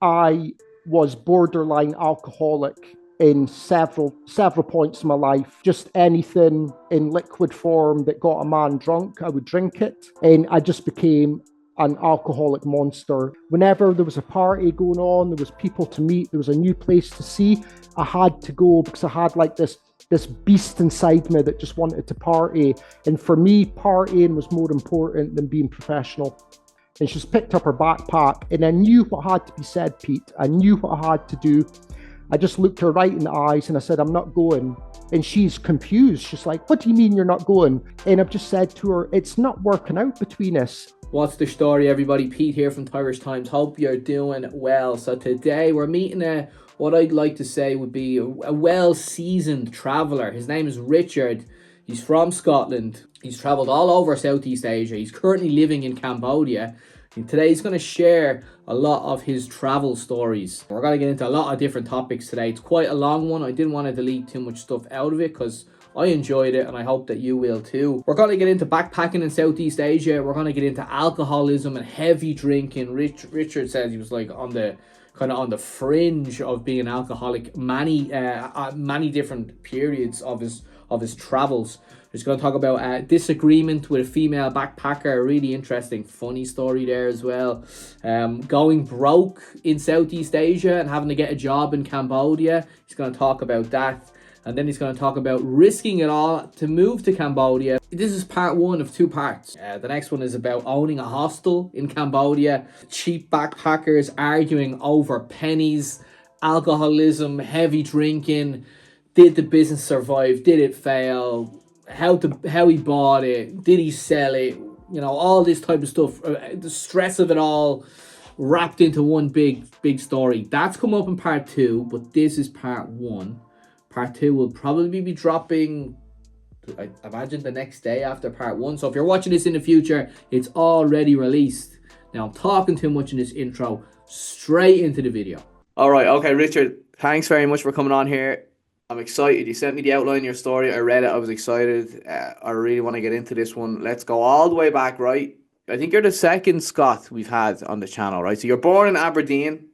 I was borderline alcoholic in several points in my life. Just anything in liquid form that got a man drunk, I would drink it. And I just became an alcoholic monster. Whenever there was a party going on, there was people to meet, there was a new place to see, I had to go because I had like this beast inside me that just wanted to party. And for me, partying was more important than being professional. And she just picked up her backpack, and I knew what had to be said, Pete. I knew what I had to do. I just looked her right in the eyes and I said, I'm not going. And she's confused. She's like, what do you mean you're not going? And I've just said to her, it's not working out between us. What's the story, everybody? Pete here from Thairish Times. Hope you're doing well. So today we're meeting what I'd like to say would be a well-seasoned traveller. His name is Richard. He's from Scotland. He's travelled all over Southeast Asia. He's currently living in Cambodia. And today he's going to share a lot of his travel stories. We're going to get into a lot of different topics today. It's quite a long one. I didn't want to delete too much stuff out of it because I enjoyed it and I hope that you will too. We're going to get into backpacking in Southeast Asia. We're going to get into alcoholism and heavy drinking. Richard says he was like on the fringe of being alcoholic many different periods of his travels. We're just going to talk about disagreement with a female backpacker, a really interesting, funny story there as well. Going broke in Southeast Asia and having to get a job in Cambodia. He's going to talk about that. And then he's going to talk about risking it all to move to Cambodia. This is part one of two parts. The next one is about owning a hostel in Cambodia. Cheap backpackers arguing over pennies, alcoholism, heavy drinking. Did the business survive? Did it fail? How he bought it? Did he sell it? You know, all this type of stuff. The stress of it all wrapped into one big story. That's come up in part two, but this is part one. Part two will probably be dropping, I imagine, the next day after part one. So if you're watching this in the future, it's already released. Now, I'm talking too much in this intro. Straight into the video. All right. Okay, Richard, thanks very much for coming on here. I'm excited. You sent me the outline of your story. I read it. I was excited. I really want to get into this one. Let's go all the way back, right? I think you're the second Scot we've had on the channel, right? So you're born in Aberdeen.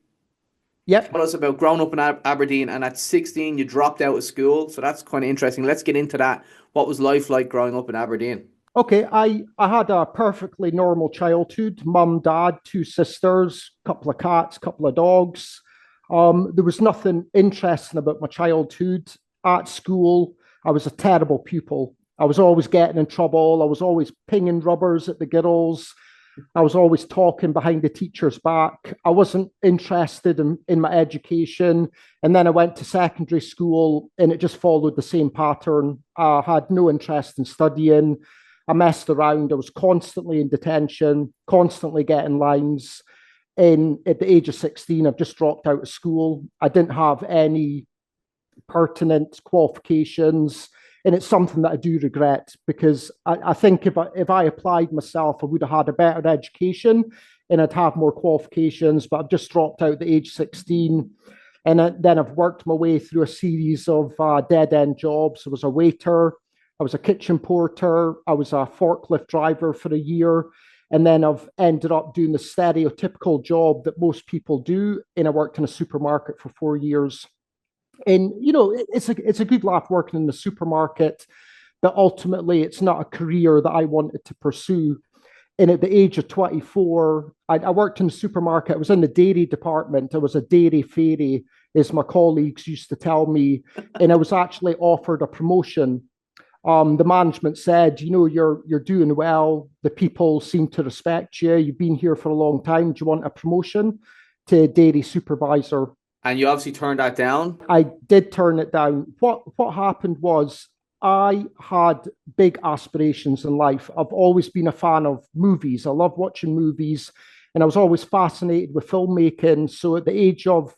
Yep. Tell us about growing up in Aberdeen, and at 16 you dropped out of school. So that's kind of interesting. Let's get into that. What was life like growing up in Aberdeen? Okay, I had a perfectly normal childhood. Mum, dad, two sisters, couple of cats, couple of dogs. There was nothing interesting about my childhood. At school, I was a terrible pupil. I was always getting in trouble. I was always pinging rubbers at the girls. I was always talking behind the teacher's back. I wasn't interested in my education. And then I went to secondary school and it just followed the same pattern. I had no interest in studying. I messed around. I was constantly in detention, constantly getting lines. And at the age of 16, I've just dropped out of school. I didn't have any pertinent qualifications. And it's something that I do regret because I think if I applied myself, I would have had a better education and I'd have more qualifications. But I've just dropped out at the age 16. And then I've worked my way through a series of dead-end jobs. I was a waiter. I was a kitchen porter. I was a forklift driver for a year. And then I've ended up doing the stereotypical job that most people do. And I worked in a supermarket for 4 years. And, you know, it's a good laugh working in the supermarket, but ultimately it's not a career that I wanted to pursue. And at the age of 24, I worked in the supermarket. I was in the dairy department. I was a dairy fairy, as my colleagues used to tell me. And I was actually offered a promotion. The management said, you know, you're doing well. The people seem to respect you. You've been here for a long time. Do you want a promotion to dairy supervisor? And you obviously turned that down? I did turn it down. What happened was I had big aspirations in life. I've always been a fan of movies. I love watching movies, and I was always fascinated with filmmaking. So at the age of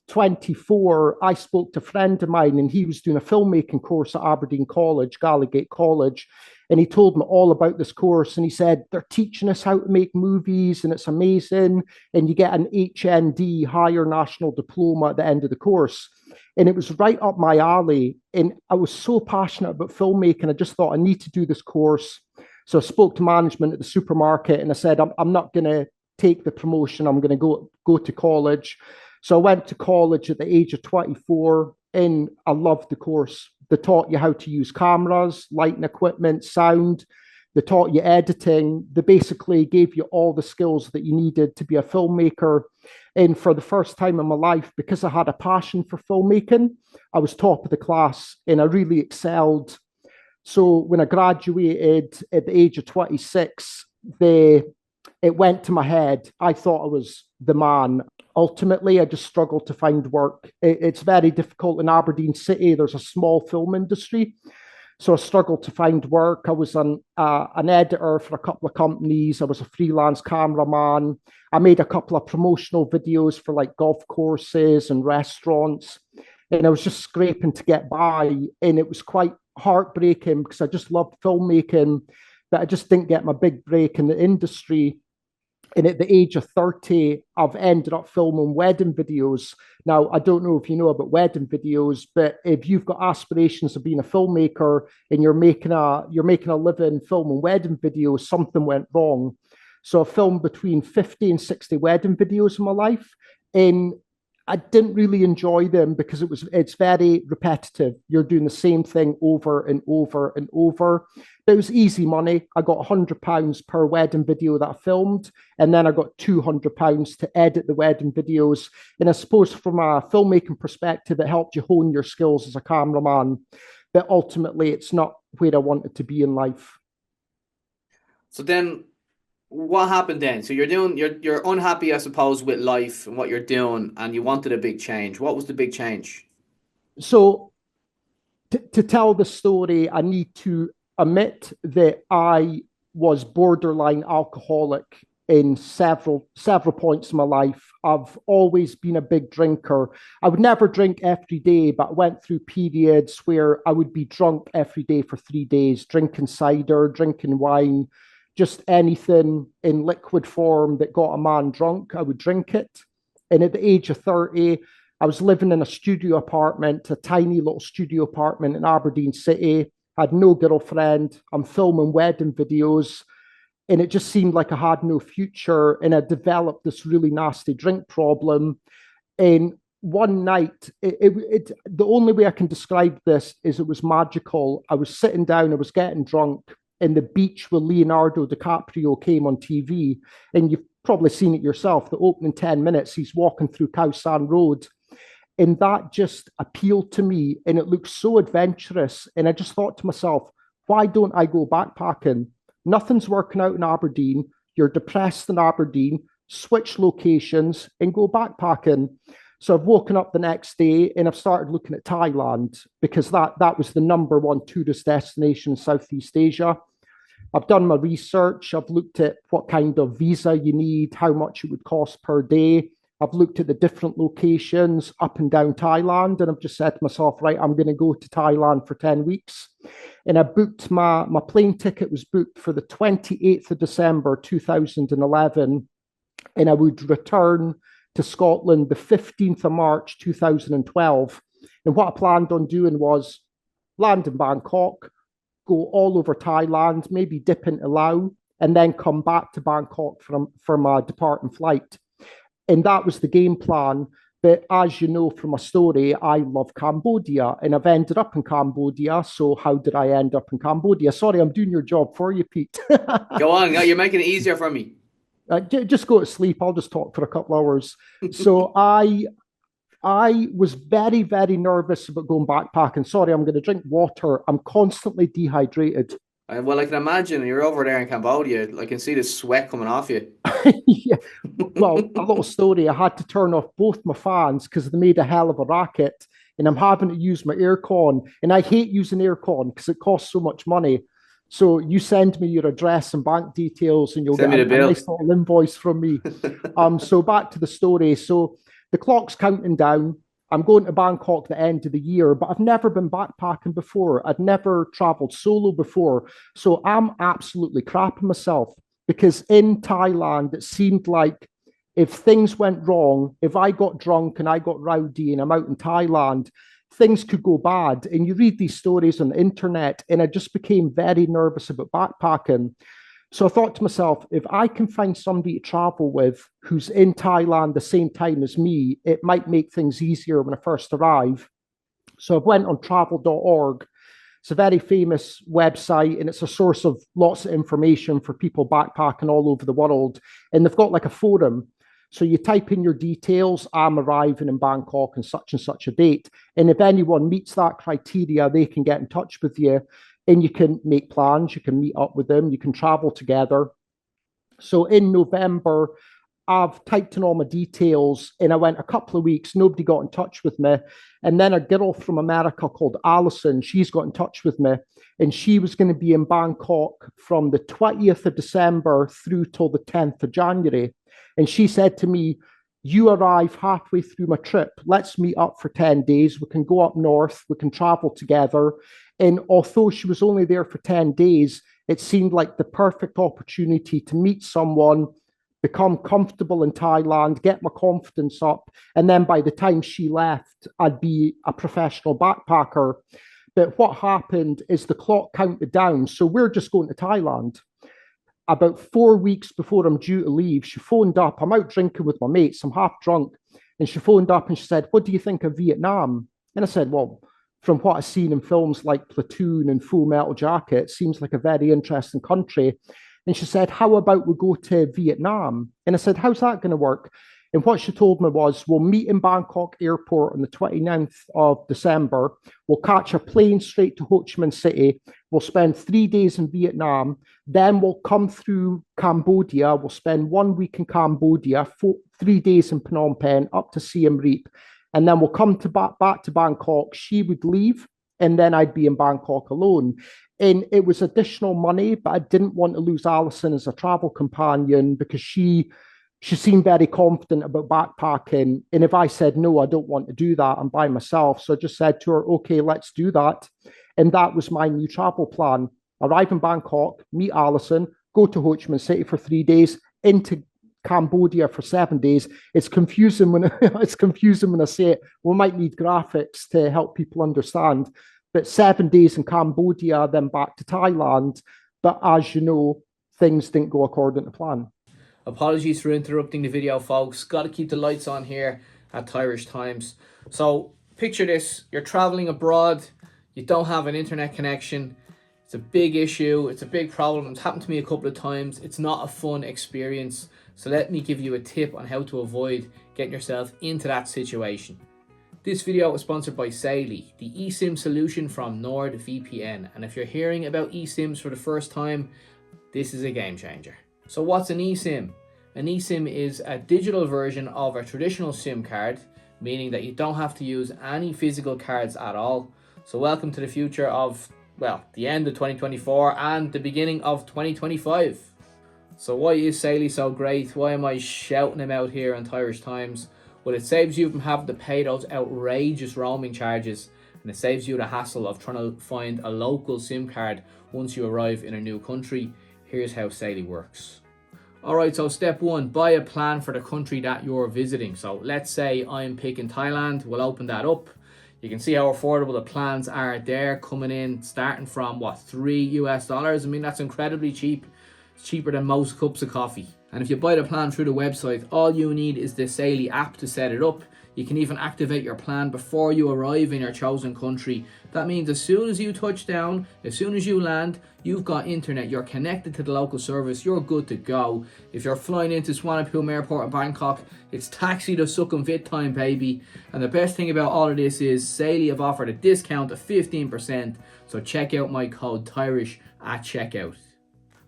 24, I spoke to a friend of mine, and he was doing a filmmaking course at Aberdeen College, Gallowgate College. And he told me all about this course. And he said, they're teaching us how to make movies, and it's amazing. And you get an HND, Higher National Diploma, at the end of the course. And it was right up my alley. And I was so passionate about filmmaking. I just thought I need to do this course. So I spoke to management at the supermarket and I said, I'm not going to take the promotion. I'm going to go to college. So I went to college at the age of 24, and I loved the course. They taught you how to use cameras, lighting equipment, sound. They taught you editing. They basically gave you all the skills that you needed to be a filmmaker. And for the first time in my life, because I had a passion for filmmaking, I was top of the class and I really excelled. So when I graduated at the age of 26, it went to my head. I thought I was the man. Ultimately, I just struggled to find work. It's very difficult in Aberdeen City. There's a small film industry. So I struggled to find work. I was an editor for a couple of companies. I was a freelance cameraman. I made a couple of promotional videos for like golf courses and restaurants. And I was just scraping to get by. And it was quite heartbreaking because I just loved filmmaking, but I just didn't get my big break in the industry. And at the age of 30, I've ended up filming wedding videos. Now, I don't know if you know about wedding videos, but if you've got aspirations of being a filmmaker and you're making a living filming wedding videos, something went wrong. So I filmed between 50 and 60 wedding videos in my life. And I didn't really enjoy them because it's very repetitive. You're doing the same thing over and over and over. But it was easy money. I got £100 per wedding video that I filmed, and then I got £200 to edit the wedding videos. And I suppose from a filmmaking perspective, it helped you hone your skills as a cameraman. But ultimately, it's not where I wanted to be in life. So then what happened then? So you're unhappy, I suppose, with life and what you're doing, and you wanted a big change. What was the big change? So to tell the story, I need to admit that I was borderline alcoholic in several points in my life. I've always been a big drinker. I would never drink every day, but I went through periods where I would be drunk every day for 3 days, drinking cider, drinking wine, just anything in liquid form that got a man drunk, I would drink it. And at the age of 30, I was living in a studio apartment, a tiny little studio apartment in Aberdeen City. I had no girlfriend. I'm filming wedding videos. And it just seemed like I had no future. And I developed this really nasty drink problem. And one night, the only way I can describe this is it was magical. I was sitting down, I was getting drunk, and the beach with Leonardo DiCaprio came on TV. And you've probably seen it yourself. The opening 10 minutes, he's walking through Cowsand Road. And that just appealed to me. And it looked so adventurous. And I just thought to myself, why don't I go backpacking? Nothing's working out in Aberdeen. You're depressed in Aberdeen. Switch locations and go backpacking. So I've woken up the next day and I've started looking at Thailand because that was the number one tourist destination in Southeast Asia. I've done my research. I've looked at what kind of visa you need, how much it would cost per day. I've looked at the different locations up and down Thailand, and I've just said to myself, right, I'm going to go to Thailand for 10 weeks. And I booked my plane ticket was booked for the 28th of December, 2011, and I would return to Scotland the 15th of March, 2012. And what I planned on doing was land in Bangkok, go all over Thailand, maybe dip into Laos, and then come back to Bangkok for my departing flight. And that was the game plan. But as you know from my story, I love Cambodia, and I've ended up in Cambodia. So how did I end up in Cambodia? Sorry, I'm doing your job for you, Pete. Go on, you're making it easier for me. Just go to sleep. I'll just talk for a couple hours. So I was very, very nervous about going backpacking. Sorry, I'm going to drink water. I'm constantly dehydrated. Well, I can imagine you're over there in Cambodia. I can see the sweat coming off you. Yeah. Well, a little story. I had to turn off both my fans because they made a hell of a racket, and I'm having to use my aircon. And I hate using aircon because it costs so much money. So you send me your address and bank details, and you'll get a nice little invoice from me. So back to the story. So the clock's counting down. I'm going to Bangkok the end of the year, but I've never been backpacking before. I'd never traveled solo before. So I'm absolutely crapping myself because in Thailand, it seemed like if things went wrong, if I got drunk and I got rowdy and I'm out in Thailand, things could go bad. And you read these stories on the internet, and I just became very nervous about backpacking. So I thought to myself, if I can find somebody to travel with who's in Thailand the same time as me, it might make things easier when I first arrive. So I went on travel.org. It's a very famous website and it's a source of lots of information for people backpacking all over the world. And they've got like a forum. So you type in your details, I'm arriving in Bangkok and such a date. And if anyone meets that criteria, they can get in touch with you and you can make plans, you can meet up with them, you can travel together. So in November, I've typed in all my details and I went a couple of weeks, nobody got in touch with me. And then a girl from America called Alison, she's got in touch with me and she was going to be in Bangkok from the 20th of December through till the 10th of January. And she said to me, you arrive halfway through my trip. Let's meet up for 10 days. We can go up north. We can travel together. And although she was only there for 10 days, it seemed like the perfect opportunity to meet someone, become comfortable in Thailand, get my confidence up. And then by the time she left, I'd be a professional backpacker. But what happened is the clock counted down. So we're just going to Thailand. About 4 weeks before I'm due to leave, she phoned up. I'm out drinking with my mates. I'm half drunk. And she phoned up and she said, what do you think of Vietnam? And I said, well, from what I've seen in films like Platoon and Full Metal Jacket, it seems like a very interesting country. And she said, how about we go to Vietnam? And I said, how's that going to work? And what she told me was, we'll meet in Bangkok airport on the 29th of December. We'll catch a plane straight to Ho Chi Minh City. We'll spend 3 days in Vietnam. Then we'll come through Cambodia. We'll spend 1 week in Cambodia, 3 days in Phnom Penh, up to Siem Reap. And then we'll come back to Bangkok. She would leave, and then I'd be in Bangkok alone. And it was additional money, but I didn't want to lose Alison as a travel companion because she seemed very confident about backpacking. And if I said, no, I don't want to do that, I'm by myself. So I just said to her, okay, let's do that. And that was my new travel plan. Arrive in Bangkok, meet Alison, go to Ho Chi Minh City for 3 days, into Cambodia for 7 days. It's confusing when I say it. We might need graphics to help people understand. But 7 days in Cambodia, then back to Thailand. But as you know, things didn't go according to plan. Apologies for interrupting the video, folks. Got to keep the lights on here at Thairish Times. So picture this. You're traveling abroad. You don't have an internet connection. It's a big issue. It's a big problem. It's happened to me a couple of times. It's not a fun experience. So let me give you a tip on how to avoid getting yourself into that situation. This video is sponsored by Saily, the eSIM solution from NordVPN. And if you're hearing about eSIMs for the first time, this is a game changer. So what's an eSIM? An eSIM is a digital version of a traditional SIM card, meaning that you don't have to use any physical cards at all. So welcome to the future of, well, the end of 2024 and the beginning of 2025. So why is Saily so great? Why am I shouting them out here on Thairish Times? Well, it saves you from having to pay those outrageous roaming charges, and it saves you the hassle of trying to find a local SIM card once you arrive in a new country. Here's how Saily works. Alright, so step one, buy a plan for the country that you're visiting. So let's say I'm picking Thailand. We'll open that up. You can see how affordable the plans are there, coming in starting from what, $3 US. I mean, that's incredibly cheap. It's cheaper than most cups of coffee. And if you buy the plan through the website, all you need is the Saily app to set it up. You can even activate your plan before you arrive in your chosen country. That means as soon as you touch down, as soon as you land, you've got internet, you're connected to the local service, you're good to go. If you're flying into Suvarnabhumi Airport in Bangkok, it's taxi to Sukhumvit time, baby. And the best thing about all of this is Saily have offered a discount of 15%. So check out my code Thairish at checkout.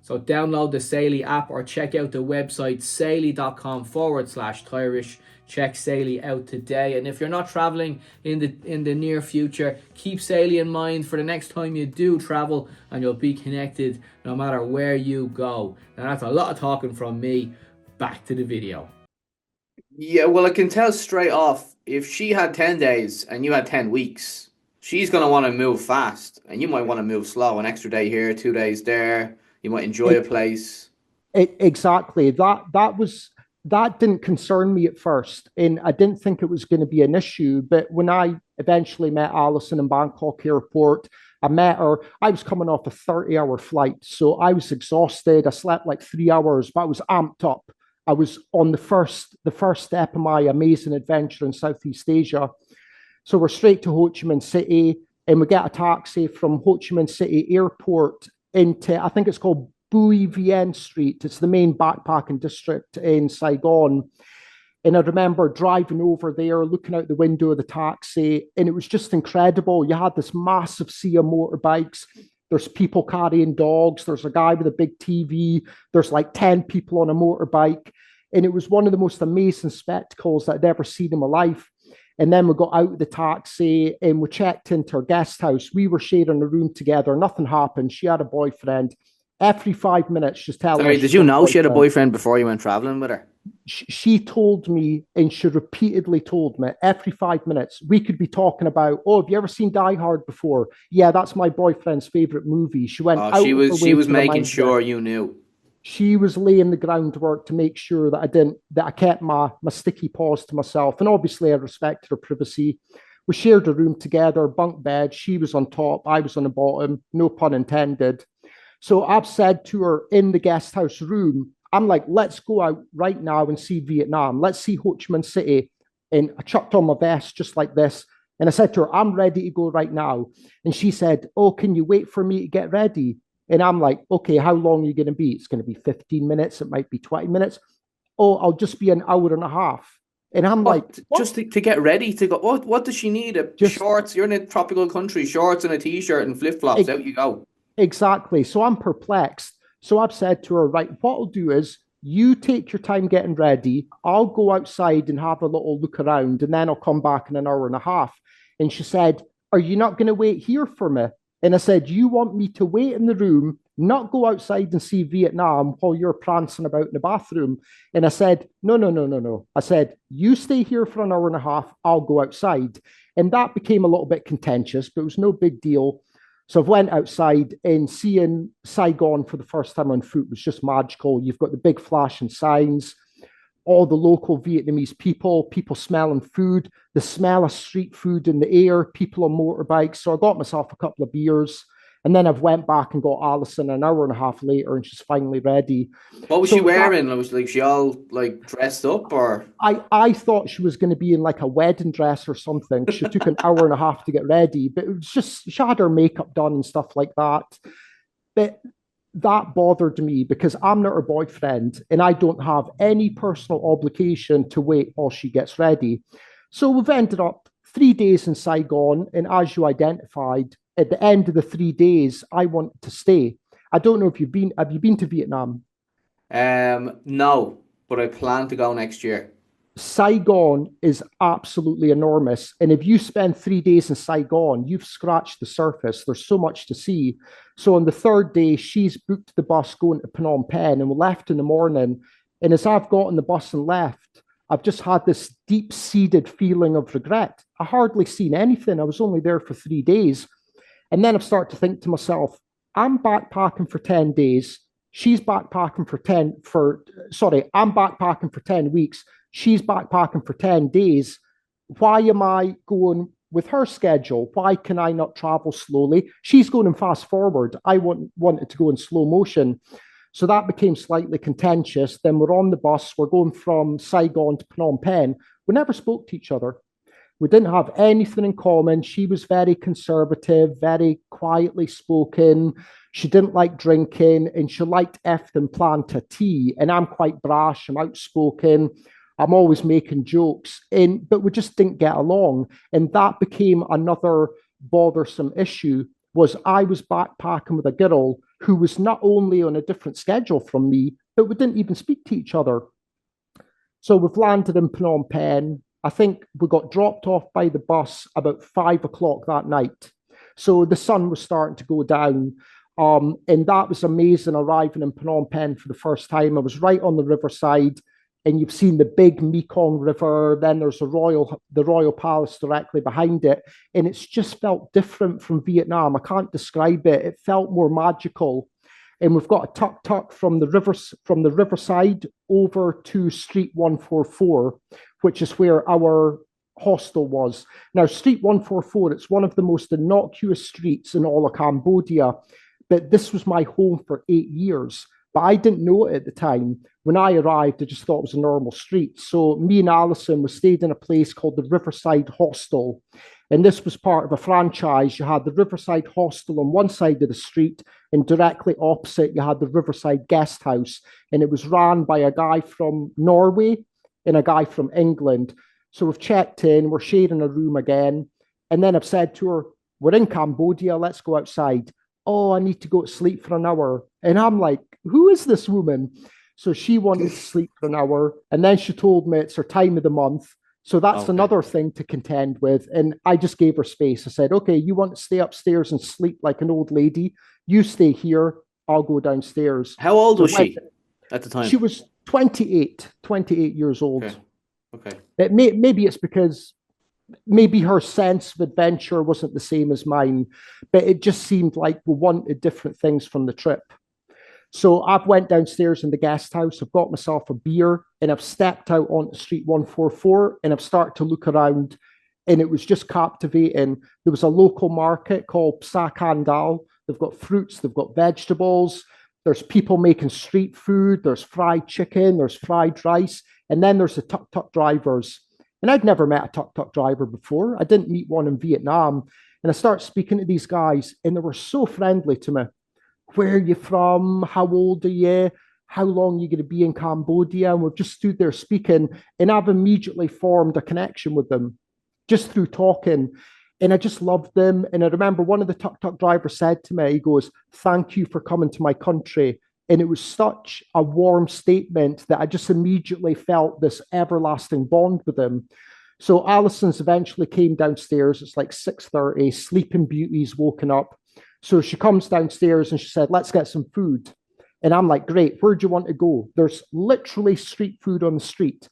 So download the Saily app or check out the website saily.com/Thairish. Check Saily out today. And if you're not traveling in the near future, keep Saily in mind for the next time you do travel, and you'll be connected no matter where you go. Now that's a lot of talking from me. Back to the video. Yeah, well, I can tell straight off, if she had 10 days and you had 10 weeks, she's going to want to move fast, and you might want to move slow. An extra day here, 2 days there. You might enjoy a place. Exactly. That didn't concern me at first, and I didn't think it was going to be an issue. But when I eventually met Alison in Bangkok airport, I met her. I was coming off a 30-hour flight, so I was exhausted. I slept like 3 hours, but I was amped up. I was on the first step of my amazing adventure in Southeast Asia. So we're straight to Ho Chi Minh City, and we get a taxi from Ho Chi Minh City Airport into, I think it's called Bui Vien Street. It's the main backpacking district in Saigon. And I remember driving over there, looking out the window of the taxi, and it was just incredible. You had this massive sea of motorbikes. There's people carrying dogs. There's a guy with a big TV. There's like 10 people on a motorbike. And it was one of the most amazing spectacles that I'd ever seen in my life. And then we got out of the taxi and we checked into her guest house. We were sharing a room together. Nothing happened. She had a boyfriend. Every 5 minutes, she's telling Sorry, us. did you know she had a boyfriend before you went traveling with her? She told me, and she repeatedly told me every 5 minutes, we could be talking about, oh, have you ever seen Die Hard before? Yeah, that's my boyfriend's favorite movie. She went out she of her was way she was to making remind sure me. you knew. She was laying the groundwork to make sure that I kept my sticky paws to myself. And obviously I respected her privacy. We shared a room together, bunk bed. She was on top, I was on the bottom, no pun intended. So I've said to her in the guest house room, I'm like, let's go out right now and see Vietnam. Let's see Ho Chi Minh City. And I chucked on my vest just like this. And I said to her, I'm ready to go right now. And she said, oh, can you wait for me to get ready? And I'm like, okay, how long are you going to be? It's going to be 15 minutes. It might be 20 minutes. Oh, I'll just be an hour and a half. And I'm like, What? what? Just to get ready to go. What does she need? Just Shorts. You're in a tropical country. Shorts and a t-shirt and flip flops. Out you go. exactly. So I'm perplexed. So I've said to her, right, what I'll do is you take your time getting ready. I'll go outside and have a little look around, and then I'll come back in an hour and a half. And she said, are you not going to wait here for me? And I said, you want me to wait in the room, not go outside and see Vietnam while you're prancing about in the bathroom? And I said, no, no, no, no, no. I said, you stay here for an hour and a half. I'll go outside. And that became a little bit contentious, but it was no big deal. So I went outside, and seeing Saigon for the first time on foot was just magical. You've got the big flashing signs, all the local Vietnamese people smelling food, the smell of street food in the air, people on motorbikes. So I got myself a couple of beers, and then I've went back and got Alison an hour and a half later, and she's finally ready. What was she So that wearing? Was like she all like dressed up or? I thought she was going to be in like a wedding dress or something. She took an hour and a half to get ready, but it was just she had her makeup done and stuff like that. But that bothered me because I'm not her boyfriend and I don't have any personal obligation to wait while she gets ready. So we've ended up 3 days in Saigon. And as you identified, at the end of the 3 days, I wanted to stay. I don't know if have you been to Vietnam? No, but I plan to go next year. Saigon is absolutely enormous. And if you spend 3 days in Saigon, you've scratched the surface. There's so much to see. So on the third day, she's booked the bus going to Phnom Penh, and we left in the morning. And as I've got on the bus and left, I've just had this deep seated feeling of regret. I hardly seen anything. I was only there for 3 days. And then I've started to think to myself, I'm backpacking for 10 days. She's backpacking I'm backpacking for 10 weeks. She's backpacking for 10 days. Why am I going with her schedule? Why can I not travel slowly? She's going in fast forward. I wanted to go in slow motion. So that became slightly contentious. Then we're on the bus. We're going from Saigon to Phnom Penh. We never spoke to each other. We didn't have anything in common. She was very conservative, very quietly spoken. She didn't like drinking, and she liked Efton Planta tea. And I'm quite brash. I'm outspoken. I'm always making jokes, but we just didn't get along. And that became another bothersome issue was I was backpacking with a girl who was not only on a different schedule from me, but we didn't even speak to each other. So we've landed in Phnom Penh. I think we got dropped off by the bus about 5 o'clock that night. So the sun was starting to go down. And that was amazing arriving in Phnom Penh for the first time. I was right on the riverside, and you've seen the big Mekong River. Then there's the Royal Palace directly behind it. And it's just felt different from Vietnam. I can't describe it. It felt more magical. And we've got a tuk-tuk from the riverside over to Street 144, which is where our hostel was. Now, Street 144, it's one of the most innocuous streets in all of Cambodia, but this was my home for 8 years. But I didn't know it at the time. When I arrived, I just thought it was a normal street. So me and Alison, we stayed in a place called the Riverside Hostel. And this was part of a franchise. You had the Riverside Hostel on one side of the street, and directly opposite, you had the Riverside Guest House. And it was ran by a guy from Norway and a guy from England. So we've checked in, we're sharing a room again. And then I've said to her, we're in Cambodia, let's go outside. Oh, I need to go to sleep for an hour. And I'm like, who is this woman? So she wanted to sleep for an hour. And then she told me it's her time of the month. So that's another thing to contend with. And I just gave her space. I said, okay, you want to stay upstairs and sleep like an old lady? You stay here. I'll go downstairs. How old was she at the time? She was 28 years old. Okay. Maybe it's because maybe her sense of adventure wasn't the same as mine, but it just seemed like we wanted different things from the trip. So I've went downstairs in the guest house, I've got myself a beer, and I've stepped out onto Street 144, and I've started to look around, and it was just captivating. There was a local market called Psa. They've got fruits, they've got vegetables, there's people making street food, there's fried chicken, there's fried rice, and then there's the tuk-tuk drivers. And I'd never met a tuk-tuk driver before. I didn't meet one in Vietnam. And I started speaking to these guys, and they were so friendly to me. Where are you from? How old are you? How long are you going to be in Cambodia? And we've just stood there speaking, and I've immediately formed a connection with them just through talking. And I just loved them. And I remember one of the tuk-tuk drivers said to me, he goes, thank you for coming to my country. And it was such a warm statement that I just immediately felt this everlasting bond with him. So Alison's eventually came downstairs. It's like 6:30, Sleeping Beauty's woken up. So she comes downstairs and she said, let's get some food. And I'm like, great, where do you want to go? There's literally street food on the street.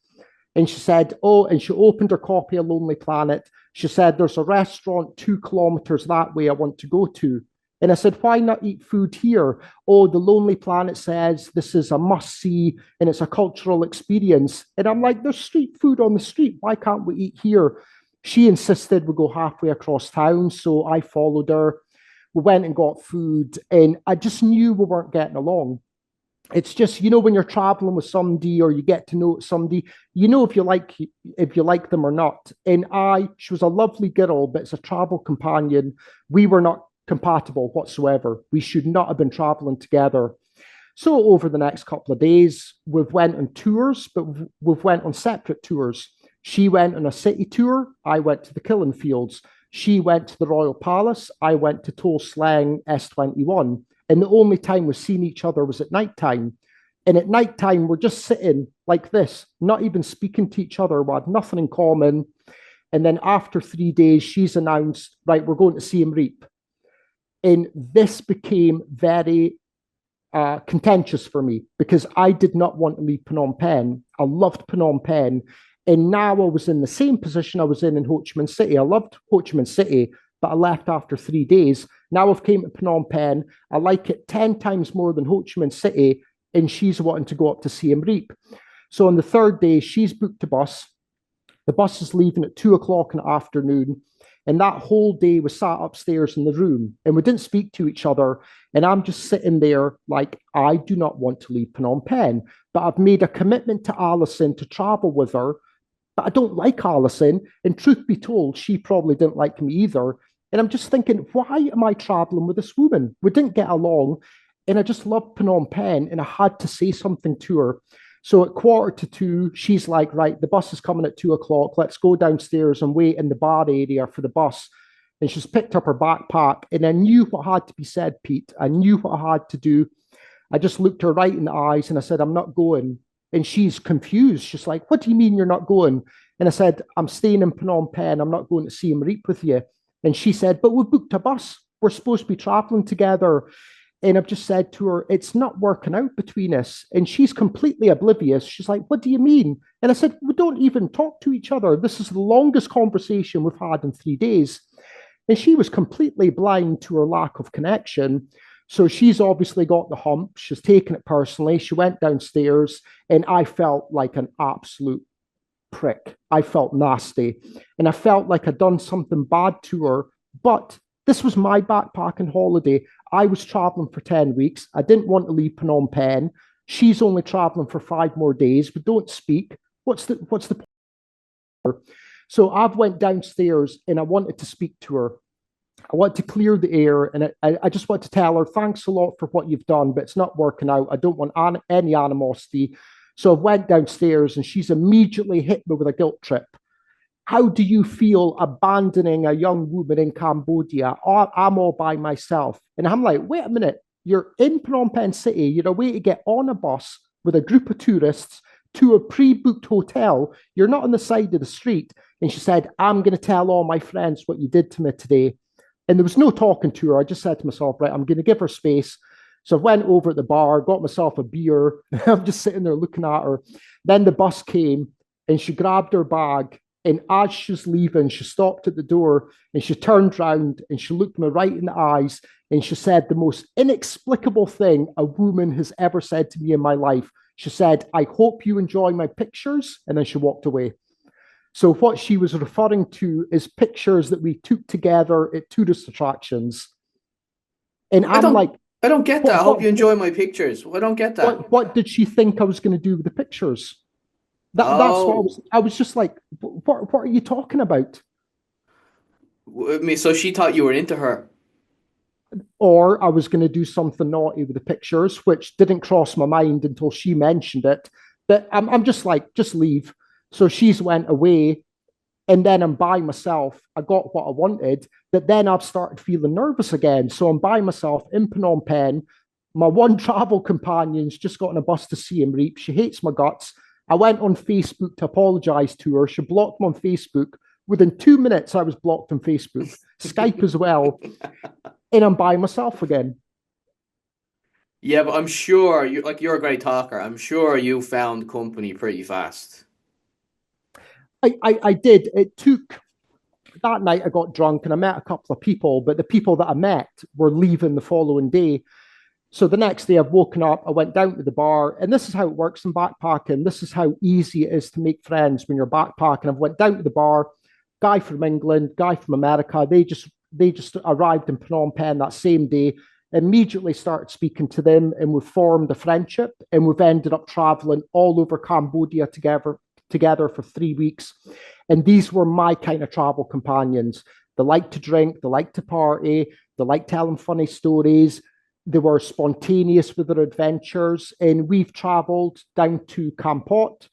And she said, oh, and she opened her copy of Lonely Planet. She said, there's a restaurant 2 kilometers that way I want to go to. And I said, why not eat food here? Oh, the Lonely Planet says this is a must-see and it's a cultural experience. And I'm like, there's street food on the street. Why can't we eat here? She insisted we go halfway across town. So I followed her. We went and got food, and I just knew we weren't getting along. It's just, when you're traveling with somebody or you get to know somebody, if you like them or not. And she was a lovely girl, but as a travel companion, we were not compatible whatsoever. We should not have been traveling together. So over the next couple of days, we've went on tours, but we've went on separate tours. She went on a city tour. I went to the Killing Fields. She went to the Royal Palace. I went to Toe Slang S21. And the only time we've seen each other was at nighttime. And at nighttime, we're just sitting like this, not even speaking to each other. We had nothing in common. And then after 3 days, she's announced, right, we're going to Siem Reap. And this became very contentious for me because I did not want to leave Phnom Penh. I loved Phnom Penh. And now I was in the same position I was in Ho Chi Minh City. I loved Ho Chi Minh City, but I left after 3 days. Now I've came to Phnom Penh. I like it 10 times more than Ho Chi Minh City, and she's wanting to go up to Siem Reap. So on the 3rd day, she's booked a bus. The bus is leaving at 2 o'clock in the afternoon. And that whole day we sat upstairs in the room and we didn't speak to each other. And I'm just sitting there like, I do not want to leave Phnom Penh, but I've made a commitment to Alison to travel with her. But I don't like Alison. And truth be told, she probably didn't like me either. And I'm just thinking, why am I traveling with this woman? We didn't get along. And I just loved Phnom Penh. And I had to say something to her. So at 1:45, she's like, right, the bus is coming at 2 o'clock. Let's go downstairs and wait in the bar area for the bus. And she's picked up her backpack. And I knew what had to be said, Pete. I knew what I had to do. I just looked her right in the eyes and I said, I'm not going. And she's confused. She's like, what do you mean you're not going? And I said, I'm staying in Phnom Penh. I'm not going to Siem Reap with you. And she said, but we booked a bus. We're supposed to be traveling together. And I've just said to her, it's not working out between us. And she's completely oblivious. She's like, what do you mean? And I said, we don't even talk to each other. This is the longest conversation we've had in 3 days. And she was completely blind to her lack of connection. So she's obviously got the hump. She's taken it personally. She went downstairs and I felt like an absolute prick. I felt nasty. And I felt like I'd done something bad to her. But this was my backpacking holiday. I was traveling for 10 weeks. I didn't want to leave Phnom Penh. She's only traveling for 5 more days. We don't speak. What's the point? So I've went downstairs and I wanted to speak to her. I want to clear the air, and I just want to tell her, thanks a lot for what you've done, but it's not working out. I don't want any animosity. So I went downstairs, and she's immediately hit me with a guilt trip. How do you feel abandoning a young woman in Cambodia? I'm all by myself. And I'm like, wait a minute, you're in Phnom Penh City, you're away to get on a bus with a group of tourists to a pre-booked hotel. You're not on the side of the street. And she said, I'm going to tell all my friends what you did to me today. And there was no talking to her. I just said to myself, right, I'm going to give her space. So I went over at the bar, got myself a beer. I'm just sitting there looking at her. Then the bus came and she grabbed her bag. And as she's leaving, she stopped at the door and she turned round and she looked me right in the eyes and she said the most inexplicable thing a woman has ever said to me in my life. She said, I hope you enjoy my pictures. And then she walked away. So what she was referring to is pictures that we took together at tourist attractions. And I don't get that. I hope you enjoy my pictures. I don't get that. What did she think I was going to do with the pictures? That's what I was just like, what are you talking about? I mean, so she thought you were into her. Or I was going to do something naughty with the pictures, which didn't cross my mind until she mentioned it. But I'm just like, just leave. So she's went away, and then I'm by myself. I got what I wanted, but then I've started feeling nervous again. So I'm by myself in Phnom Penh. My one travel companion's just got on a bus to Siem Reap. She hates my guts. I went on Facebook to apologize to her. She blocked me on Facebook. Within 2 minutes, I was blocked on Facebook, Skype as well, and I'm by myself again. Yeah, but I'm sure you're a great talker. I'm sure you found company pretty fast. I did. It took that night. I got drunk and I met a couple of people, but the people that I met were leaving the following day. So the next day, I've woken up, I went down to the bar, and this is how it works in backpacking. This is how easy it is to make friends when you're backpacking. I went down to the bar, guy from England, guy from America. They just arrived in Phnom Penh that same day. Immediately started speaking to them, and we've formed a friendship, and we've ended up traveling all over Cambodia together for 3 weeks. And these were my kind of travel companions. They like to drink, they like to party, they like telling funny stories. They were spontaneous with their adventures. And we've traveled down to Kampot,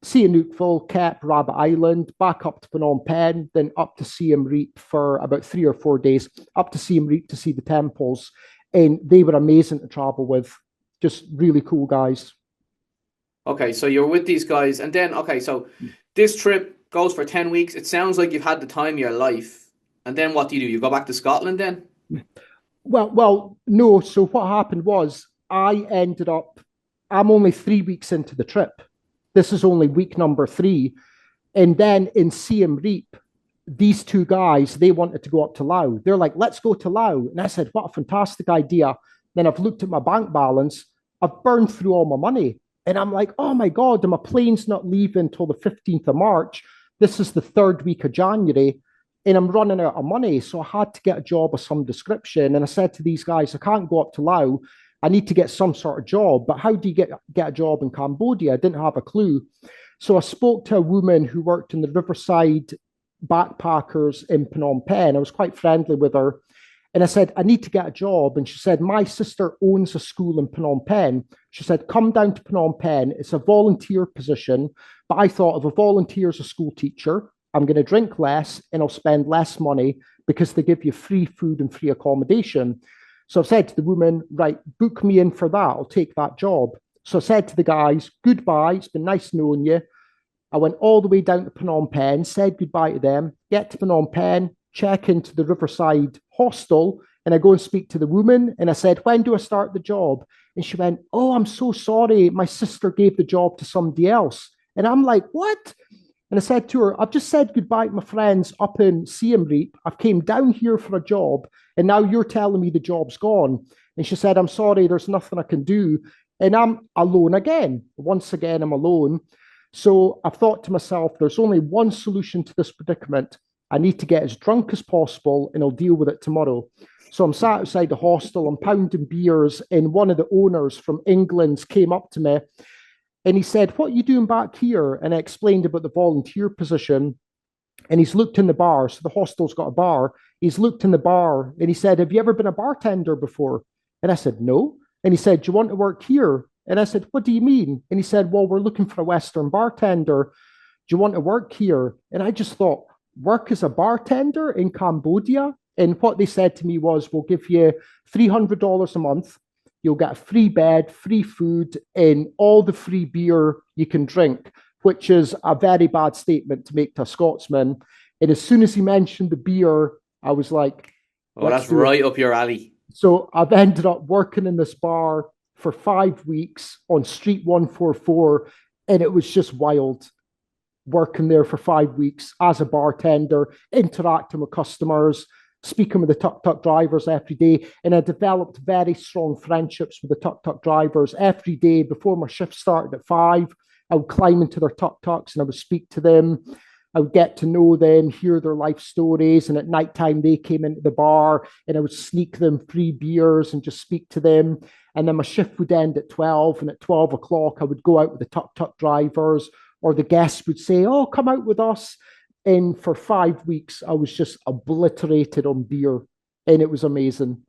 Sihanoukville, Kep, Rabbit Island, back up to Phnom Penh, then up to Siem Reap for about 3 or 4 days, up to Siem Reap to see the temples. And they were amazing to travel with, just really cool guys. Okay, so you're with these guys, and then so this trip goes for 10 weeks. It sounds like you've had the time of your life. And then what do? You go back to Scotland then? Well, no. So what happened was I'm only 3 weeks into the trip. This is only week number 3. And then in Siem Reap, these two guys, they wanted to go up to Laos. They're like, let's go to Laos. And I said, what a fantastic idea. Then I've looked at my bank balance. I've burned through all my money. And I'm like, oh my God, and my plane's not leaving until the 15th of March. This is the 3rd week of January. And I'm running out of money. So I had to get a job of some description. And I said to these guys, I can't go up to Laos. I need to get some sort of job. But how do you get a job in Cambodia? I didn't have a clue. So I spoke to a woman who worked in the Riverside backpackers in Phnom Penh. I was quite friendly with her. And I said, I need to get a job. And she said, my sister owns a school in Phnom Penh. She said, come down to Phnom Penh. It's a volunteer position. But I thought, if a volunteer is a school teacher, I'm going to drink less and I'll spend less money because they give you free food and free accommodation. So I said to the woman, right, book me in for that. I'll take that job. So I said to the guys, goodbye. It's been nice knowing you. I went all the way down to Phnom Penh, said goodbye to them, get to Phnom Penh, check into the Riverside hostel, and I go and speak to the woman. And I said, when do I start the job? And she went, oh, I'm so sorry. My sister gave the job to somebody else. And I'm like, what? And I said to her, I've just said goodbye to my friends up in Siem Reap. I've came down here for a job, and now you're telling me the job's gone. And she said, I'm sorry, there's nothing I can do. And I'm alone again. Once again, I'm alone. So I've thought to myself, there's only one solution to this predicament. I need to get as drunk as possible and I'll deal with it tomorrow. So I'm sat outside the hostel, I'm pounding beers, and one of the owners from England came up to me and he said, "What are you doing back here?" And I explained about the volunteer position. And he's looked in the bar. So the hostel's got a bar. He's looked in the bar and he said, "Have you ever been a bartender before?" And I said, "No." And he said, "Do you want to work here?" And I said, "What do you mean?" And he said, "Well, we're looking for a Western bartender. Do you want to work here?" And I just thought, work as a bartender in Cambodia? And what they said to me was, "We'll give you $300 a month. You'll get a free bed, free food, and all the free beer you can drink," which is a very bad statement to make to a Scotsman. And as soon as he mentioned the beer, I was like, Oh, that's right up your alley. So I've ended up working in this bar for 5 weeks on Street 144, and it was just wild working there for 5 weeks as a bartender, interacting with customers, speaking with the tuk-tuk drivers every day. And I developed very strong friendships with the tuk-tuk drivers every day. Before my shift started at 5, I would climb into their tuk-tuks and I would speak to them. I would get to know them, hear their life stories. And at nighttime, they came into the bar and I would sneak them free beers and just speak to them. And then my shift would end at 12. And at 12 o'clock, I would go out with the tuk-tuk drivers, or the guests would say, "Oh, come out with us." And for 5 weeks, I was just obliterated on beer. And it was amazing.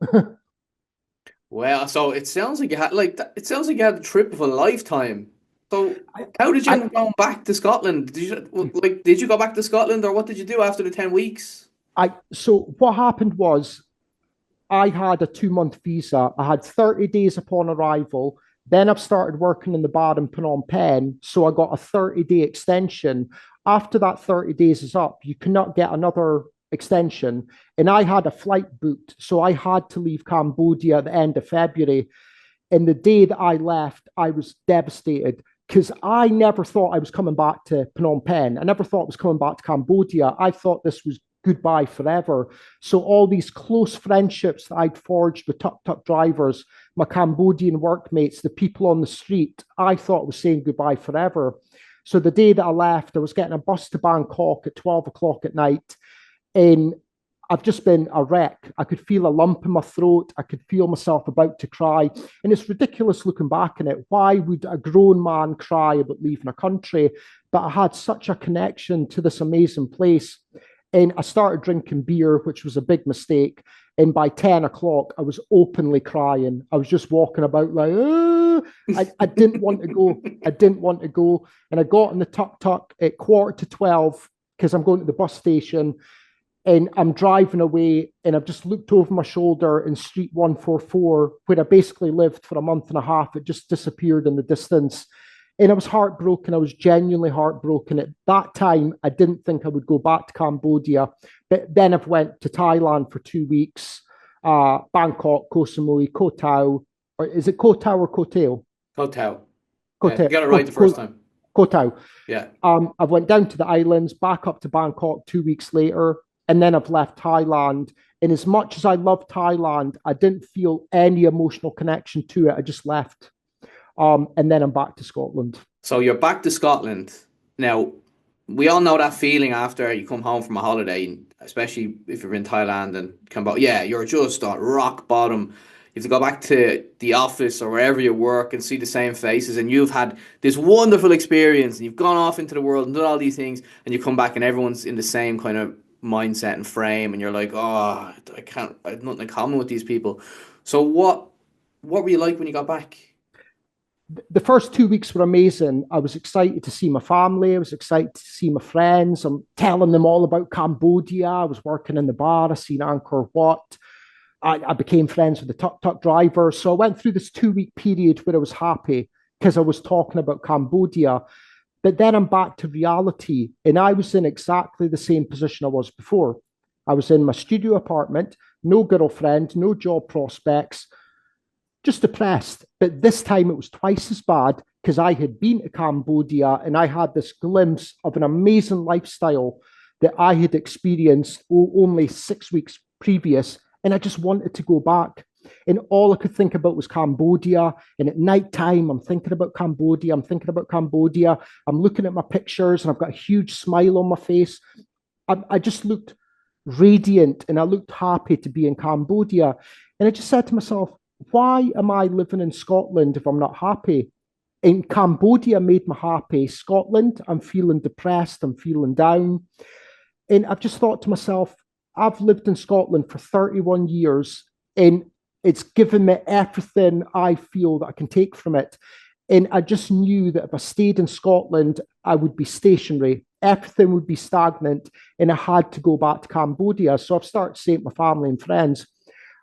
Well, so it sounds like you had it sounds like you had the trip of a lifetime. So how did you end up going back to Scotland? Did you go back to Scotland, or what did you do after the 10 weeks? So what happened was I had a 2 month visa. I had 30 days upon arrival. Then I've started working in the bar in Phnom Penh. So I got a 30-day extension. After that 30 days is up, you cannot get another extension. And I had a flight booked. So I had to leave Cambodia at the end of February. And the day that I left, I was devastated because I never thought I was coming back to Phnom Penh. I never thought I was coming back to Cambodia. I thought this was goodbye forever. So all these close friendships that I'd forged with tuk-tuk drivers, my Cambodian workmates, the people on the street, I thought was saying goodbye forever. So the day that I left, I was getting a bus to Bangkok at 12 o'clock at night. And I've just been a wreck. I could feel a lump in my throat. I could feel myself about to cry. And it's ridiculous looking back on it. Why would a grown man cry about leaving a country? But I had such a connection to this amazing place. And I started drinking beer, which was a big mistake. And by 10 o'clock, I was openly crying. I was just walking about like, I didn't want to go. I didn't want to go. And I got in the tuk-tuk at 11:45 because I'm going to the bus station. And I'm driving away and I've just looked over my shoulder in Street 144, where I basically lived for a month and a half. It just disappeared in the distance. And I was heartbroken. I was genuinely heartbroken. At that time, I didn't think I would go back to Cambodia. But then I went to Thailand for 2 weeks, Bangkok, Koh Samui, Koh Tao. Or is it Koh Tao or Koh Tao? Koh Tao. Koh Yeah, you got it right the first time. Koh Tao. Yeah. I went down to the islands, back up to Bangkok 2 weeks later. And then I've left Thailand. And as much as I love Thailand, I didn't feel any emotional connection to it. I just left. And then I'm back to Scotland. So you're back to Scotland. Now, we all know that feeling after you come home from a holiday, especially if you're in Thailand and Cambodia. Yeah, you're just on rock bottom. You have to go back to the office or wherever you work and see the same faces. And you've had this wonderful experience and you've gone off into the world and done all these things. And you come back and everyone's in the same kind of mindset and frame. And you're like, oh, I have nothing in common with these people. So what were you like when you got back? The first 2 weeks were amazing. I was excited to see my family. I was excited to see my friends. I'm telling them all about Cambodia. I was working in the bar. I seen Angkor Wat. I became friends with the tuk-tuk driver. So I went through this 2 week period where I was happy because I was talking about Cambodia. But then I'm back to reality. And I was in exactly the same position I was before. I was in my studio apartment, no girlfriend, no job prospects, just depressed. But this time it was twice as bad because I had been to Cambodia and I had this glimpse of an amazing lifestyle that I had experienced only 6 weeks previous. And I just wanted to go back. And all I could think about was Cambodia. And at night time, I'm thinking about Cambodia. I'm thinking about Cambodia. I'm looking at my pictures and I've got a huge smile on my face. I just looked radiant and I looked happy to be in Cambodia. And I just said to myself, why am I living in Scotland if I'm not happy? In Cambodia made me happy. Scotland, I'm feeling depressed. I'm feeling down. And I've just thought to myself, I've lived in Scotland for 31 years and it's given me everything I feel that I can take from it. And I just knew that if I stayed in Scotland, I would be stationary. Everything would be stagnant and I had to go back to Cambodia. So I've started saying to my family and friends,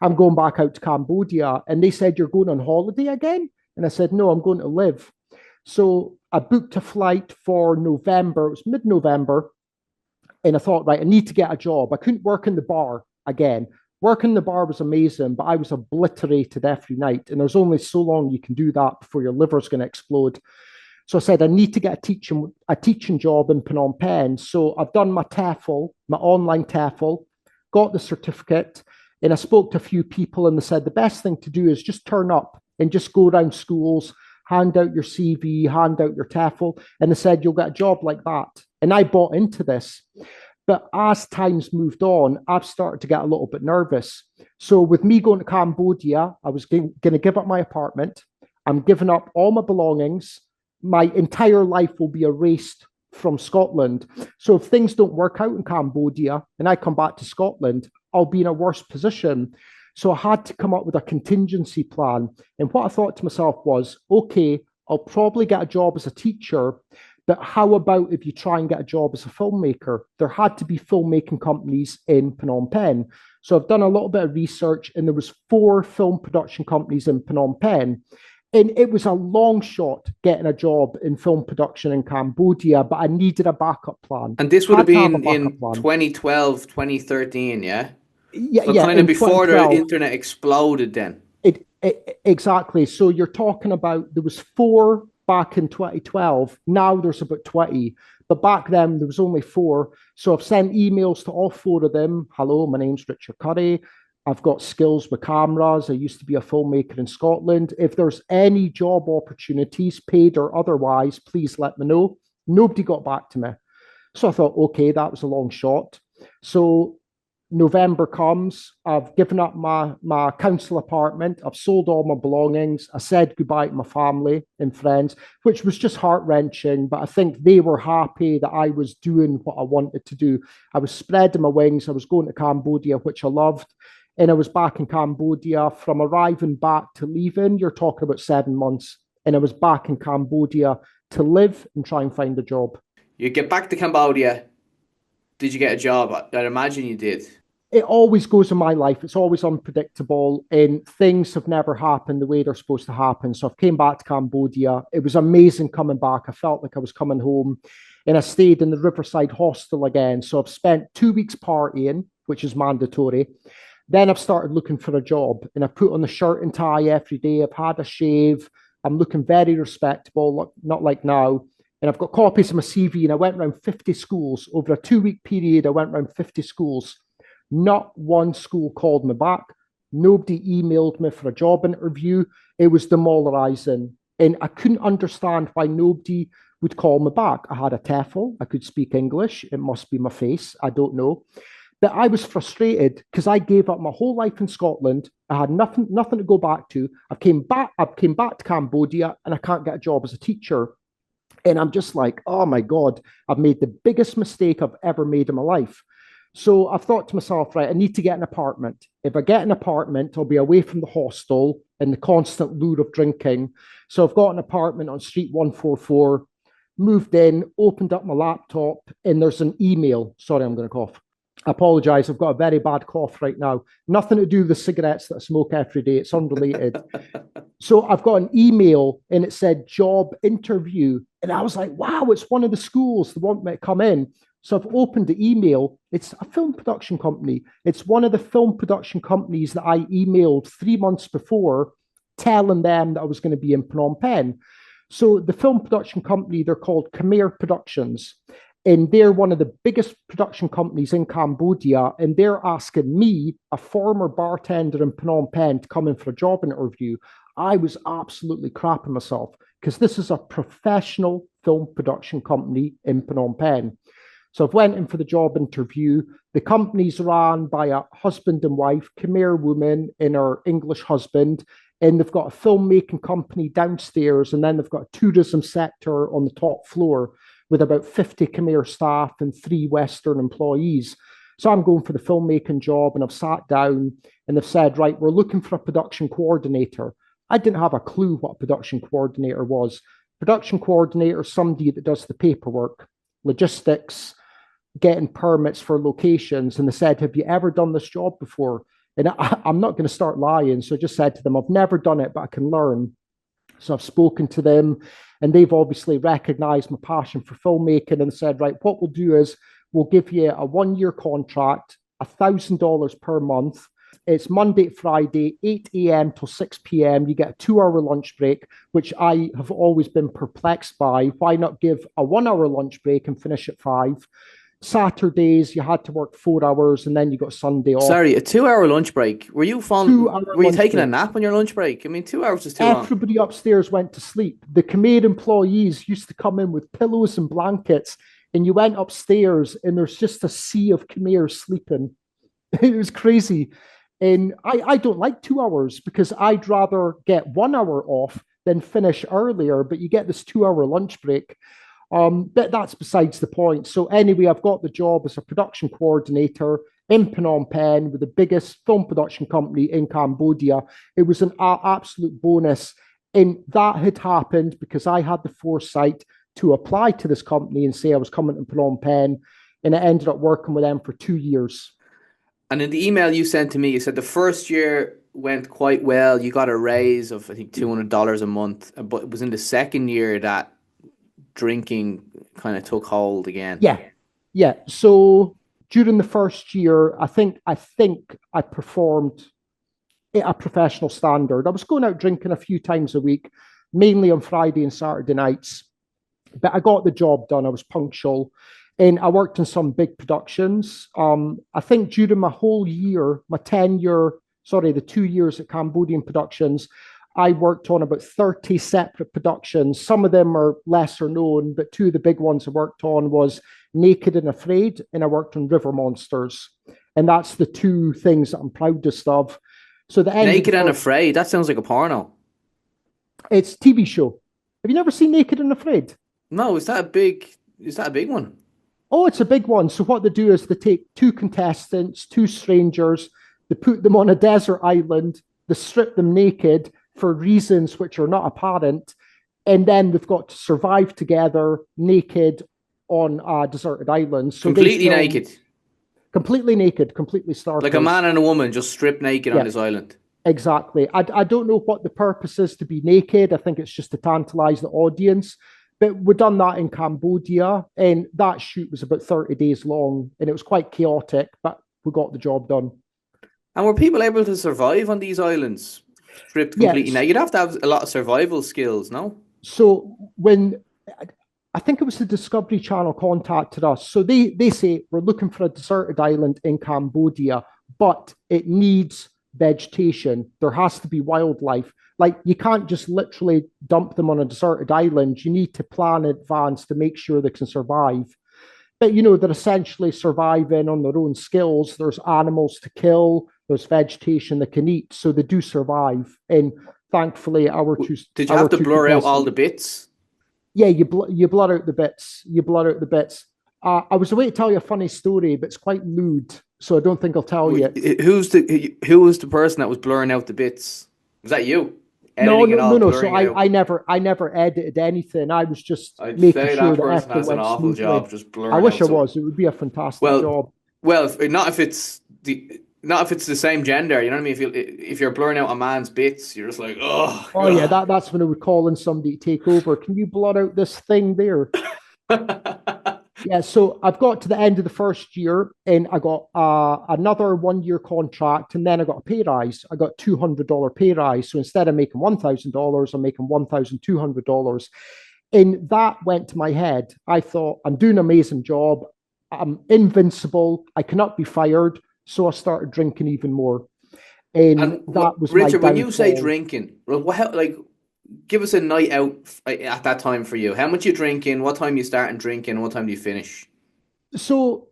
I'm going back out to Cambodia. And they said, you're going on holiday again? And I said, no, I'm going to live. So I booked a flight for November. It was mid-November. And I thought, right, I need to get a job. I couldn't work in the bar again. Working in the bar was amazing, but I was obliterated every night. And there's only so long you can do that before your liver's going to explode. So I said, I need to get a teaching job in Phnom Penh. So I've done my TEFL, my online TEFL, got the certificate, and I spoke to a few people and they said the best thing to do is just turn up and just go around schools, hand out your CV, hand out your TEFL. And they said, you'll get a job like that. And I bought into this. But as time's moved on, I've started to get a little bit nervous. So with me going to Cambodia, I was going to give up my apartment. I'm giving up all my belongings. My entire life will be erased from Scotland. So if things don't work out in Cambodia and I come back to Scotland, I'll be in a worse position. So I had to come up with a contingency plan. And what I thought to myself was, okay, I'll probably get a job as a teacher, but how about if you try and get a job as a filmmaker? There had to be filmmaking companies in Phnom Penh. So I've done a little bit of research and there was 4 film production companies in Phnom Penh. And it was a long shot getting a job in film production in Cambodia, but I needed a backup plan. And this would have been in 2012, 2013, yeah? Yeah, So yeah, kind of in before the 2012. internet exploded then. Exactly. So you're talking about there was 4 back in 2012. Now there's about 20. But back then there was only 4. So I've sent emails to all 4 of them. Hello, my name's Richard Curry. I've got skills with cameras. I used to be a filmmaker in Scotland. If there's any job opportunities, paid or otherwise, please let me know. Nobody got back to me. So I thought, okay, that was a long shot. So November comes. I've given up my council apartment. I've sold all my belongings. I said goodbye to my family and friends, which was just heart-wrenching. But I think they were happy that I was doing what I wanted to do. I was spreading my wings. I was going to Cambodia, which I loved. And I was back in Cambodia. From arriving back to leaving, you're talking about 7 months. And I was back in Cambodia to live and try and find a job. You get back to Cambodia. Did you get a job? I'd imagine you did. It always goes in my life. It's always unpredictable and things have never happened the way they're supposed to happen. So I came back to Cambodia. It was amazing coming back. I felt like I was coming home and I stayed in the Riverside hostel again. So I've spent 2 weeks partying, which is mandatory. Then I've started looking for a job and I've put on the shirt and tie every day. I've had a shave. I'm looking very respectable, not like now. And I've got copies of my CV and I went around 50 schools. Over a 2-week period, I went around 50 schools. Not one school called me back. Nobody emailed me for a job interview. It was demoralizing. And I couldn't understand why nobody would call me back. I had a TEFL. I could speak English. It must be my face. I don't know. But I was frustrated because I gave up my whole life in Scotland. I had nothing to go back to. I came back to Cambodia and I can't get a job as a teacher. And I'm just like, oh my God, I've made the biggest mistake I've ever made in my life. So I've thought to myself, right, I need to get an apartment. If I get an apartment, I'll be away from the hostel and the constant lure of drinking. So I've got an apartment on Street 144, moved in, opened up my laptop, and there's an email. Sorry, I'm going to cough. I apologize. I've got a very bad cough right now. Nothing to do with the cigarettes that I smoke every day. It's unrelated. So I've got an email and it said job interview. And I was like, wow, it's one of the schools that want me to come in. So I've opened the email. It's a film production company. It's one of the film production companies that I emailed 3 months before telling them that I was going to be in Phnom Penh. So the film production company, they're called Khmer Productions. And they're one of the biggest production companies in Cambodia, and they're asking me, a former bartender in Phnom Penh, to come in for a job interview. I was absolutely crapping myself because this is a professional film production company in Phnom Penh. So I've went in for the job interview. The company's run by a husband and wife, Khmer woman and her English husband, and they've got a filmmaking company downstairs, and then they've got a tourism sector on the top floor with about 50 Khmer staff and 3 Western employees. So I'm going for the filmmaking job, and I've sat down and they've said, right, we're looking for a production coordinator. I didn't have a clue what a production coordinator was. Production coordinator is somebody that does the paperwork, logistics, getting permits for locations. And they said, have you ever done this job before? And I'm not going to start lying. So I just said to them, I've never done it, but I can learn. So I've spoken to them, and they've obviously recognized my passion for filmmaking and said, right, what we'll do is we'll give you a 1-year contract, $1,000 per month. It's Monday to Friday, 8 a.m. till 6 p.m. You get a 2-hour lunch break, which I have always been perplexed by. Why not give a 1-hour lunch break and finish at 5? Saturdays, you had to work 4 hours, and then you got Sunday off. Sorry, a 2-hour lunch break. Were you taking a nap on your lunch break? I mean, 2 hours is too long. Everybody upstairs went to sleep. The Khmer employees used to come in with pillows and blankets, and you went upstairs, and there's just a sea of Khmer sleeping. It was crazy. And I don't like 2 hours because I'd rather get 1 hour off than finish earlier, but you get this 2-hour lunch break. But that's besides the point. So anyway, I've got the job as a production coordinator in Phnom Penh with the biggest film production company in Cambodia. It was an absolute bonus. And that had happened because I had the foresight to apply to this company and say I was coming to Phnom Penh. And I ended up working with them for 2 years. And in the email you sent to me, you said the first year went quite well. You got a raise of, I think, $200 a month. But it was in the second year that drinking kind of took hold again. Yeah. So during the first year, I think I performed at a professional standard. I was going out drinking a few times a week, mainly on Friday and Saturday nights, but I got the job done. I was punctual, and I worked in some big productions. I think during my whole year, the 2 years at Cambodian Productions, I worked on about 30 separate productions. Some of them are lesser known, but 2 of the big ones I worked on was Naked and Afraid, and I worked on River Monsters. And that's the 2 things that I'm proudest of. So the end Naked and Afraid, that sounds like a porno. It's a TV show. Have you never seen Naked and Afraid? No, is that a big one? Oh, it's a big one. So what they do is they take 2 contestants, 2 strangers, they put them on a desert island, they strip them naked for reasons which are not apparent, and then they've got to survive together naked on a deserted island. So completely naked, completely stark, like a man and a woman just stripped naked on this island. Exactly. I don't know what the purpose is to be naked. I think it's just to tantalize the audience. But we've done that in Cambodia, and that shoot was about 30 days long, and it was quite chaotic, but we got the job done. And were people able to survive on these islands? Stripped completely naked. You'd have to have a lot of survival skills, no? So when I think it was the Discovery Channel contacted us, so they say we're looking for a deserted island in Cambodia, but it needs vegetation. There has to be wildlife. Like, you can't just literally dump them on a deserted island. You need to plan in advance to make sure they can survive. But, they're essentially surviving on their own skills. There's animals to kill. There's vegetation they can eat. So they do survive. And thankfully, Did you have to blur out all the bits? Yeah, you blur out the bits. I was away to tell you a funny story, but it's quite lewd. So I don't think I'll tell you. Who was the person that was blurring out the bits? Was that you? No. So I never edited anything. I was just making sure that person has an awful job just blurring. I wish I was. It would be a fantastic job. Well, not if it's the same gender. You know what I mean? If you're blurring out a man's bits, you're just like, oh. Oh yeah, that's when I would call in somebody to take over. Can you blur out this thing there? Yeah, so I've got to the end of the first year, and I got another 1-year contract, and then I got a pay rise. I got $200 pay rise. So instead of making $1,000, I'm making $1,200. And that went to my head. I thought, I'm doing an amazing job. I'm invincible. I cannot be fired. So I started drinking even more. And And that was my Richard, when you say downfall. drinking, like, give us a night out at that time for you. How much you drinking? What time you starting drinking? What time do you finish? So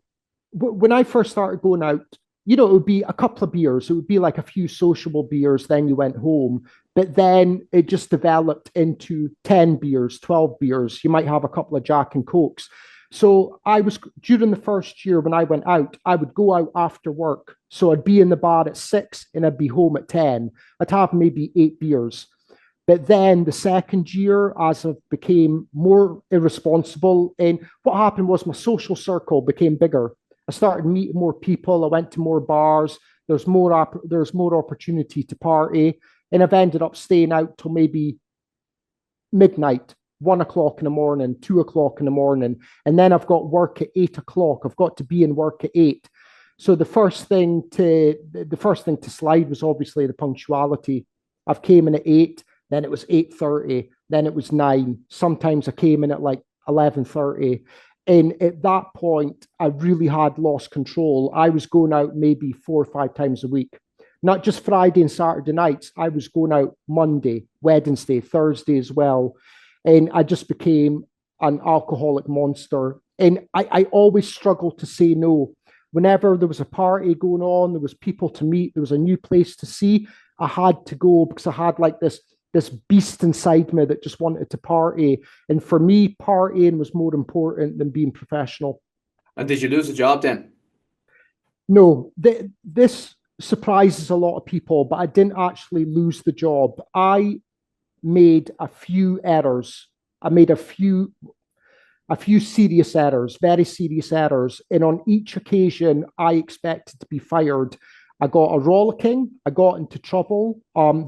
when I first started going out, it would be a couple of beers. It would be like a few sociable beers. Then you went home. But then it just developed into 10 beers, 12 beers. You might have a couple of Jack and Cokes. So during the first year when I went out, I would go out after work. So I'd be in the bar at 6 and I'd be home at 10. I'd have maybe 8 beers. But then the second year, as I became more irresponsible, and what happened was my social circle became bigger. I started meeting more people. I went to more bars. There's more opportunity to party, and I've ended up staying out till maybe midnight, 1 o'clock in the morning, 2 o'clock in the morning, and then I've got work at 8 o'clock. I've got to be in work at 8. So the first thing to slide was obviously the punctuality. I've came in at 8, then it was 8:30, then it was 9. Sometimes I came in at like 11:30. And at that point, I really had lost control. I was going out maybe 4 or 5 times a week, not just Friday and Saturday nights. I was going out Monday, Wednesday, Thursday as well. And I just became an alcoholic monster. And I always struggled to say no. Whenever there was a party going on, there was people to meet, there was a new place to see, I had to go because I had like this beast inside me that just wanted to party. And for me, partying was more important than being professional. And did you lose a job then? No, this surprises a lot of people, but I didn't actually lose the job. I made a few errors. I made a few serious errors, very serious errors. And on each occasion, I expected to be fired. I got a rollicking. I got into trouble.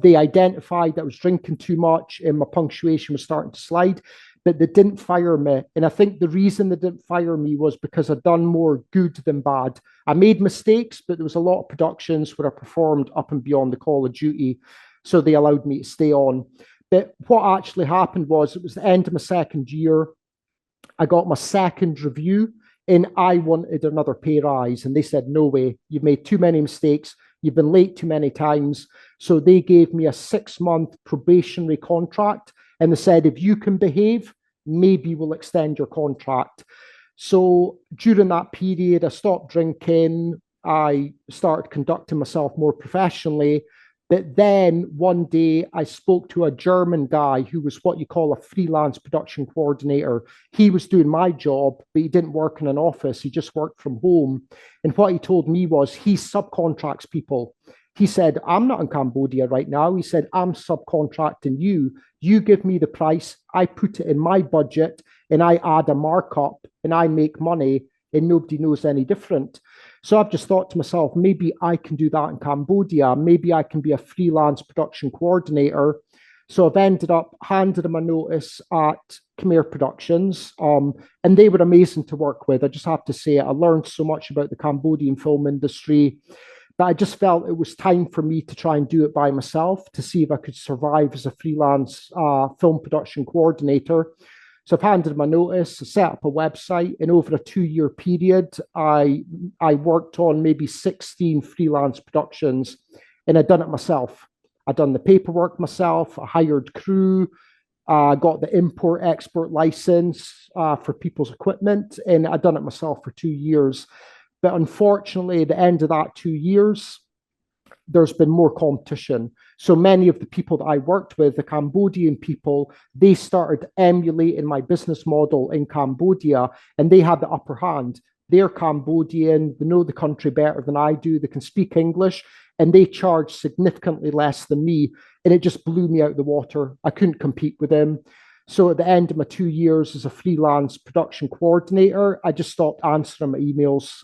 They identified that I was drinking too much and my punctuation was starting to slide, but they didn't fire me. And I think the reason they didn't fire me was because I'd done more good than bad. I made mistakes, but there was a lot of productions where I performed up and beyond the call of duty. So they allowed me to stay on. But what actually happened was it was the end of my second year. I got my second review and I wanted another pay rise. And they said, no way, you've made too many mistakes. You've been late too many times. So they gave me a 6-month probationary contract. And they said, if you can behave, maybe we'll extend your contract. So during that period, I stopped drinking. I started conducting myself more professionally. But then one day I spoke to a German guy who was what you call a freelance production coordinator. He was doing my job, but he didn't work in an office. He just worked from home. And what he told me was he subcontracts people. He said, I'm not in Cambodia right now. He said, I'm subcontracting you. You give me the price. I put it in my budget and I add a markup and I make money and nobody knows any different. So I've just thought to myself, maybe I can do that in Cambodia. Maybe I can be a freelance production coordinator. So I've ended up handing them a notice at Khmer Productions, and they were amazing to work with. I just have to say, I learned so much about the Cambodian film industry, but I just felt it was time for me to try and do it by myself to see if I could survive as a freelance film production coordinator. So I've handed my notice, set up a website, and over a 2-year period, I worked on maybe 16 freelance productions, and I'd done it myself. I'd done the paperwork myself. I hired crew. I got the import export license for people's equipment, and I'd done it myself for 2 years. But unfortunately, at the end of that 2 years, there's been more competition. So many of the people that I worked with, the Cambodian people, they started emulating my business model in Cambodia and they had the upper hand. They're Cambodian, they know the country better than I do, they can speak English, and they charge significantly less than me. And it just blew me out of the water. I couldn't compete with them. So at the end of my 2 years as a freelance production coordinator, I just stopped answering my emails.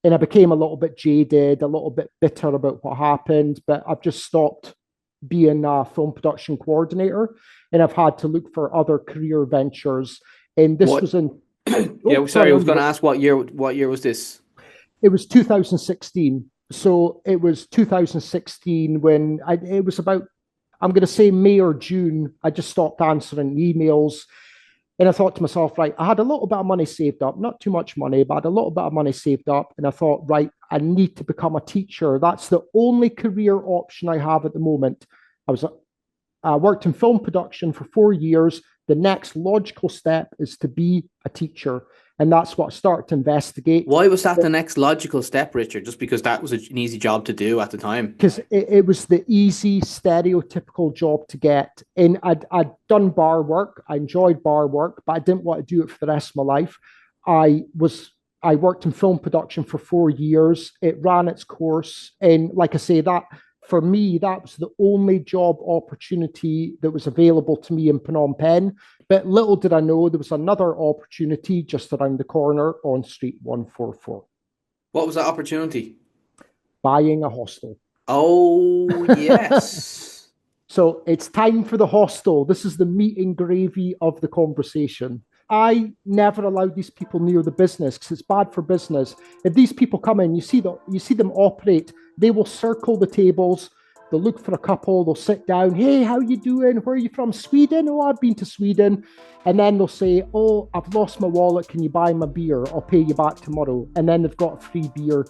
And I became a little bit jaded, a little bit bitter about what happened, but I've just stopped being a film production coordinator and I've had to look for other career ventures. And this What? was in, Yeah, sorry, I was going to ask what year was this? it was 2016. So it was 2016 when it was about I'm going to say May or June, I just stopped answering emails. And I thought to myself, right, I had a little bit of money saved up, not too much money, but I had a little bit of money saved up. And I thought, right, I need to become a teacher. That's the only career option I have at the moment. I worked in film production for 4 years. The next logical step is to be a teacher. And that's what I started to investigate. Why was that the next logical step, Richard? Just because that was an easy job to do at the time? Because it was the easy, stereotypical job to get. And I'd done bar work. I enjoyed bar work, but I didn't want to do it for the rest of my life. I worked in film production for 4 years. It ran its course. And like I say, that for me, that was the only job opportunity that was available to me in Phnom Penh. But little did I know there was another opportunity just around the corner on Street 144. What was that opportunity? Buying a hostel. Oh, yes. So it's time for the hostel. This is the meat and gravy of the conversation. I never allow these people near the business because it's bad for business. If these people come in, you see them operate, they will circle the tables. They'll look for a couple. They'll sit down. Hey, how you doing? Where are you from? Sweden? Oh, I've been to Sweden. And then they'll say, oh, I've lost my wallet. Can you buy my beer? I'll pay you back tomorrow. And then they've got a free beer.